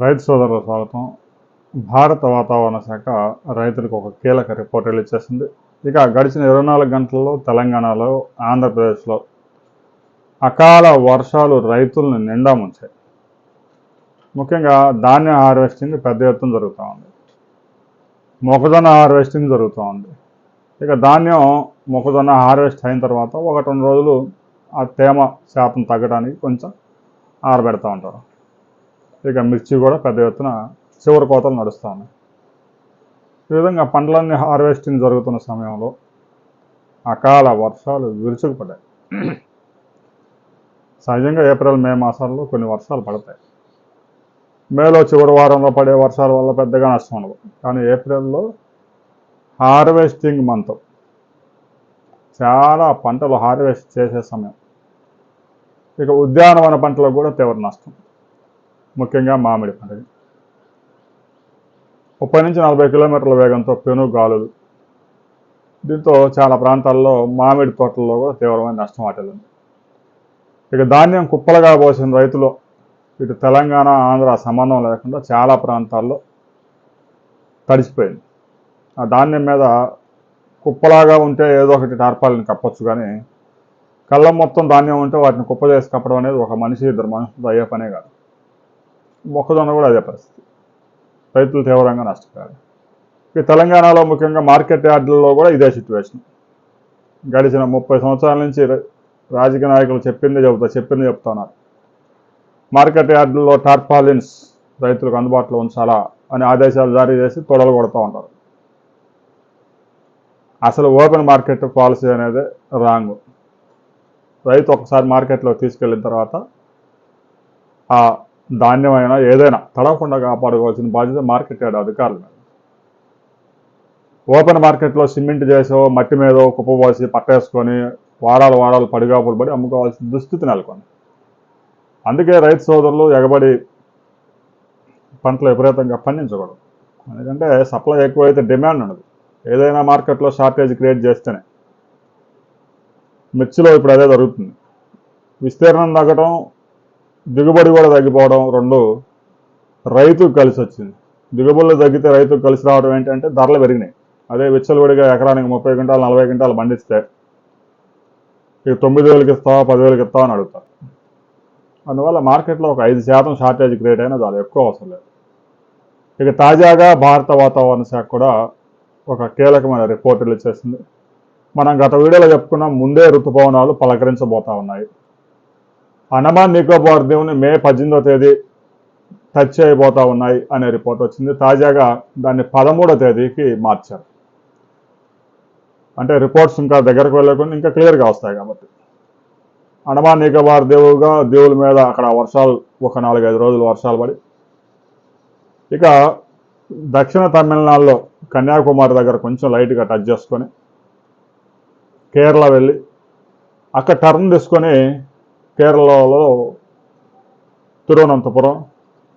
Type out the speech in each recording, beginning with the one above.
రైతు సోదరుల స్వాగతం. భారత వాతావరణ శాఖ రైతులకు ఒక కీలక రిపోర్ట్ రిలీజ్ చేసింది. ఇక గడిచిన 24 గంటల్లో తెలంగాణలో, ఆంధ్రప్రదేశ్లో అకాల వర్షాలు రైతులను నిండా ముంచాయి. ముఖ్యంగా ధాన్య హార్వెస్టింగ్ పెద్ద ఎత్తున జరుగుతూ ఉంది. మొక్కజొన్న హార్వెస్టింగ్ జరుగుతూ ఉంది. ఇక మొక్కజొన్న హార్వెస్ట్ అయిన తర్వాత 1-2 రోజులు ఆ తేమ శాతం తగ్గడానికి కొంచెం ఆరబెడతా ఉంటారు. ఇక మిర్చి కూడా పెద్ద ఎత్తున చివరి కోతలు నడుస్తూ ఉన్నాయి. ఈ విధంగా పంటలన్నీ హార్వెస్టింగ్ జరుగుతున్న సమయంలో అకాల వర్షాలు విరుచుకుపడ్డాయి. సహజంగా ఏప్రిల్ మే మాసాల్లో కొన్ని వర్షాలు పడతాయి. మేలో చివరి వారంలో పడే వర్షాల వల్ల పెద్దగా నష్టం ఉండదు. కానీ ఏప్రిల్లో హార్వెస్టింగ్ మంత్, చాలా పంటలు హార్వెస్ట్ చేసే సమయం. ఇక ఉద్యానవన పంటలకు కూడా తీవ్ర నష్టం, ముఖ్యంగా మామిడి పంటకి. 30-40 కిలోమీటర్ల వేగంతో పెను గాలులు, దీంతో చాలా ప్రాంతాల్లో మామిడి తోటల్లో కూడా తీవ్రమైన నష్టం వాటిల్లింది. ఇక ధాన్యం కుప్పలుగా పోసిన రైతులు ఇటు తెలంగాణ, ఆంధ్ర సంబంధం లేకుండా చాలా ప్రాంతాల్లో తడిసిపోయింది. ఆ ధాన్యం మీద కుప్పలాగా ఉంటే ఏదో ఒకటి టార్పాలిని కప్పొచ్చు, కానీ కళ్ళం మొత్తం ధాన్యం ఉంటే వాటిని కుప్ప చేసి కప్పడం అనేది ఒక మనిషి, 2 మనుషులతో అయ్యే పనే కాదు. మొక్కజొన్న కూడా అదే పరిస్థితి. రైతులు తీవ్రంగా నష్టపోయారు. ఈ తెలంగాణలో ముఖ్యంగా మార్కెట్ యార్డుల్లో కూడా ఇదే సిచ్యువేషన్. గడిచిన 30 సంవత్సరాల నుంచి రాజకీయ నాయకులు చెప్పింది చెప్తున్నారు. మార్కెట్ యార్డుల్లో టార్పాలిన్స్ రైతులకు అందుబాటులో ఉంచాలా అని ఆదేశాలు జారీ చేసి తొడలు కొడుతూ ఉంటారు. అసలు ఓపెన్ మార్కెట్ పాలసీ అనేది రాంగ్. రైతు ఒకసారి మార్కెట్లో తీసుకెళ్ళిన తర్వాత ఆ ధాన్యమైనా ఏదైనా తడవకుండా కాపాడుకోవాల్సిన బాధ్యత మార్కెట్ యార్డ్ అధికారుల మీద. ఓపెన్ మార్కెట్లో సిమెంట్ చేసో, మట్టి మీదో కుప్పపోసి పట్టేసుకొని వారాలు పడిగాపులు పడి అమ్ముకోవాల్సిన దుస్థితి నెలకొంది. అందుకే రైతు సోదరులు ఎగబడి పంటలు విపరీతంగా పండించకూడదు. ఎందుకంటే సప్లై ఎక్కువైతే డిమాండ్ ఉండదు. ఏదైనా మార్కెట్లో షార్టేజ్ క్రియేట్ చేస్తేనే. మిర్చిలో ఇప్పుడు అదే జరుగుతుంది. విస్తీర్ణం తగ్గడం, దిగుబడి కూడా తగ్గిపోవడం, రెండు రైతుకు కలిసి వచ్చింది. దిగుబడులు తగ్గితే రైతుకు కలిసి రావడం ఏంటంటే ధరలు పెరిగినాయి. అదే విచ్చలవిడిగా ఎకరానికి 30 క్వింటాలు 40 క్వింటాలు పండిస్తే ఇక 9,000కి ఇస్తావా 10,000కి ఇస్తావా అని అడుగుతారు. అందువల్ల మార్కెట్లో ఒక 5% షార్టేజ్ క్రియేట్ అయినా చాలా ఎక్కువ అవసరం లేదు. ఇక తాజాగా భారత వాతావరణ శాఖ కూడా ఒక కీలకమైన రిపోర్ట్ రిలీజ్ చేసింది. మనం గత వీడియోలో చెప్పుకున్నాం, ముందే ఋతుపవనాలు పలకరించబోతా ఉన్నాయి. అండమాన్ నికోబార్ దీవుని మే 18వ తేదీ టచ్ చేయబోతా ఉన్నాయి అనే రిపోర్ట్ వచ్చింది. తాజాగా దాన్ని 13వ తేదీకి మార్చారు. అంటే రిపోర్ట్స్ ఇంకా దగ్గరకు వెళ్ళకుండా ఇంకా క్లియర్గా వస్తాయి కాబట్టి. అండమాన్ నికోబార్ దీవుల మీద అక్కడ వర్షాలు ఒక 4-5 రోజులు వర్షాలు పడి, ఇక దక్షిణ తమిళనాడులో కన్యాకుమారి దగ్గర కొంచెం లైట్గా టచ్ చేసుకొని కేరళ వెళ్ళి అక్కడ టర్న్ తీసుకొని కేరళలో తిరువనంతపురం,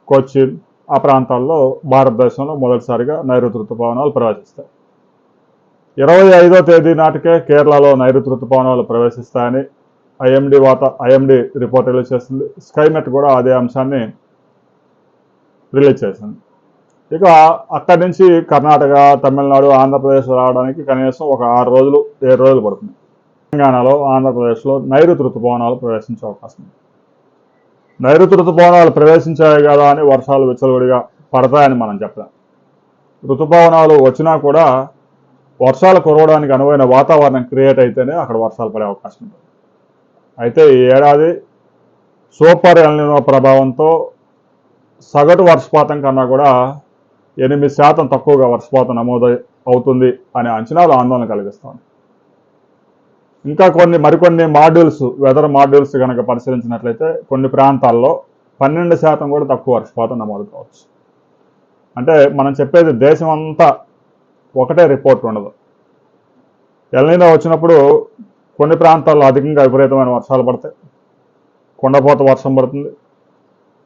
కొచ్చిన్ ఆ ప్రాంతాల్లో భారతదేశంలో మొదటిసారిగా నైరుతి ఋతుపవనాలు ప్రవేశిస్తాయి. 25వ తేదీ నాటికే కేరళలో నైరుతి ఋతుపవనాలు ప్రవేశిస్తాయని ఐఎండీ రిపోర్ట్ రిలీజ్ చేసింది. స్కైమెట్ కూడా అదే అంశాన్ని రిలీజ్ చేసింది. ఇక అక్కడి నుంచి కర్ణాటక, తమిళనాడు, ఆంధ్రప్రదేశ్ రావడానికి కనీసం ఒక 6-7 రోజులు పడుతుంది. తెలంగాణలో, ఆంధ్రప్రదేశ్లో నైరుతి ఋతుపవనాలు ప్రవేశించే అవకాశం ఉంది. నైరుతి ఋతుపవనాలు ప్రవేశించాయి కదా అని వర్షాలు విచ్చలవిడిగా పడతాయని మనం చెప్పలేం. ఋతుపవనాలు వచ్చినా కూడా వర్షాలు కురవడానికి అనువైన వాతావరణం క్రియేట్ అయితేనే అక్కడ వర్షాలు పడే అవకాశం ఉంటుంది. అయితే ఈ ఏడాది సూపర్ ఎల్నినో ప్రభావంతో సగటు వర్షపాతం కన్నా కూడా 8% తక్కువగా వర్షపాతం నమోదు అవుతుంది అనే అంచనాలు ఆందోళన కలిగిస్తాయి. ఇంకా మరికొన్ని మాడ్యూల్స్, వెదర్ మాడ్యూల్స్ కనుక పరిశీలించినట్లయితే కొన్ని ప్రాంతాల్లో 12% కూడా తక్కువ వర్షపాతం నమోదు కావచ్చు. అంటే మనం చెప్పేది దేశం అంతా ఒకటే రిపోర్ట్ ఉండదు. ఎల్నినో వచ్చినప్పుడు కొన్ని ప్రాంతాల్లో అధికంగా విపరీతమైన వర్షాలు పడతాయి, కొండపోత వర్షం పడుతుంది.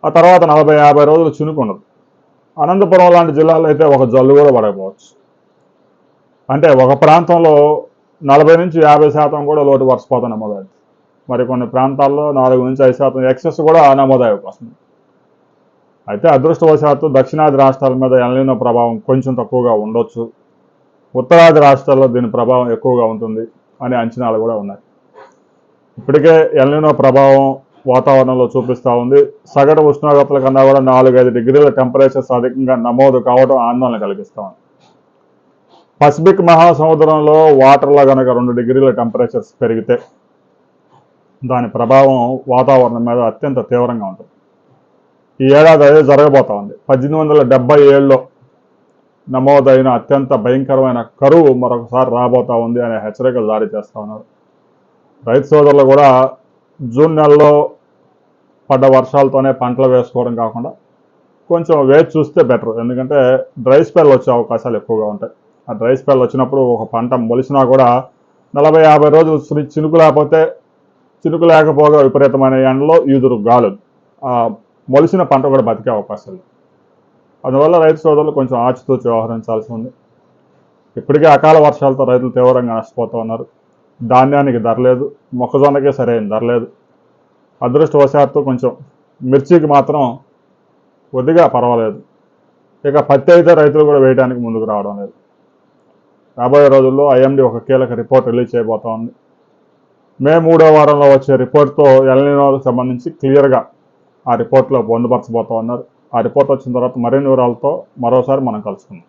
ఆ తర్వాత 40-50 రోజులు చినుకు ఉండదు. అనంతపురం లాంటి జిల్లాలో అయితే ఒక జల్లు కూడా పడకపోవచ్చు. అంటే ఒక ప్రాంతంలో 40-50% కూడా లోటు వర్షపాతం నమోదవుతుంది. మరి కొన్ని ప్రాంతాల్లో 4-5% ఎక్సెస్ కూడా నమోదయ్యే అవకాశం ఉంది. అయితే అదృష్టవశాత్తు దక్షిణాది రాష్ట్రాల మీద ఎల్నినో ప్రభావం కొంచెం తక్కువగా ఉండొచ్చు, ఉత్తరాది రాష్ట్రాల్లో దీని ప్రభావం ఎక్కువగా ఉంటుంది అనే అంచనాలు కూడా ఉన్నాయి. ఇప్పటికే ఎల్నినో ప్రభావం వాతావరణంలో చూపిస్తూ ఉంది. సగటు ఉష్ణోగ్రతల కన్నా కూడా 4-5 డిగ్రీల టెంపరేచర్స్ అధికంగా నమోదు కావడం ఆందోళన కలిగిస్తూ ఉంది. పసిఫిక్ మహాసముద్రంలో వాటర్లో కనుక 2 డిగ్రీల టెంపరేచర్స్ పెరిగితే దాని ప్రభావం వాతావరణం మీద అత్యంత తీవ్రంగా ఉంటుంది. ఈ ఏడాది అదే జరగబోతా ఉంది. 1877లో నమోదైన అత్యంత భయంకరమైన కరువు మరొకసారి రాబోతా ఉంది అనే హెచ్చరికలు జారీ చేస్తూ ఉన్నారు. రైతు సోదరులు కూడా జూన్ నెలలో పడ్డ వర్షాలతోనే పంటలు వేసుకోవడం కాకుండా కొంచెం వేచి చూస్తే బెటర్. ఎందుకంటే డ్రై స్పెల్ వచ్చే అవకాశాలు ఎక్కువగా ఉంటాయి. ఆ డ్రై స్పెల్ వచ్చినప్పుడు ఒక పంట మొలిసినా కూడా 40-50 రోజులు చినుకు లేకపోగా విపరీతమైన ఎండలో ఈదురు గాలులు ఆ మొలిసిన పంట కూడా బతికే అవకాశాలు. అందువల్ల రైతు సోదరులు కొంచెం ఆచితూచి వ్యవహరించాల్సి ఉంది. ఇప్పటికే అకాల వర్షాలతో రైతులు తీవ్రంగా నష్టపోతూ ఉన్నారు. ధాన్యానికి ధర లేదు, మొక్కజొన్నకే సరైన ధర లేదు. అదృష్టవశాత్తు కొంచెం మిర్చికి మాత్రం కొద్దిగా పర్వాలేదు. ఇక పత్తి అయితే రైతులు కూడా వేయడానికి ముందుకు రావడం లేదు. రాబోయే రోజుల్లో ఐఎండీ ఒక కీలక రిపోర్ట్ రిలీజ్ చేయబోతా ఉంది. మే 3వ వారంలో వచ్చే రిపోర్ట్తో ఎల్నినోకి సంబంధించి క్లియర్గా ఆ రిపోర్ట్లో పొందుపరచబోతా ఉన్నారు. ఆ రిపోర్ట్ వచ్చిన తర్వాత మరిన్ని వివరాలతో మరోసారి మనం కలుసుకుందాం.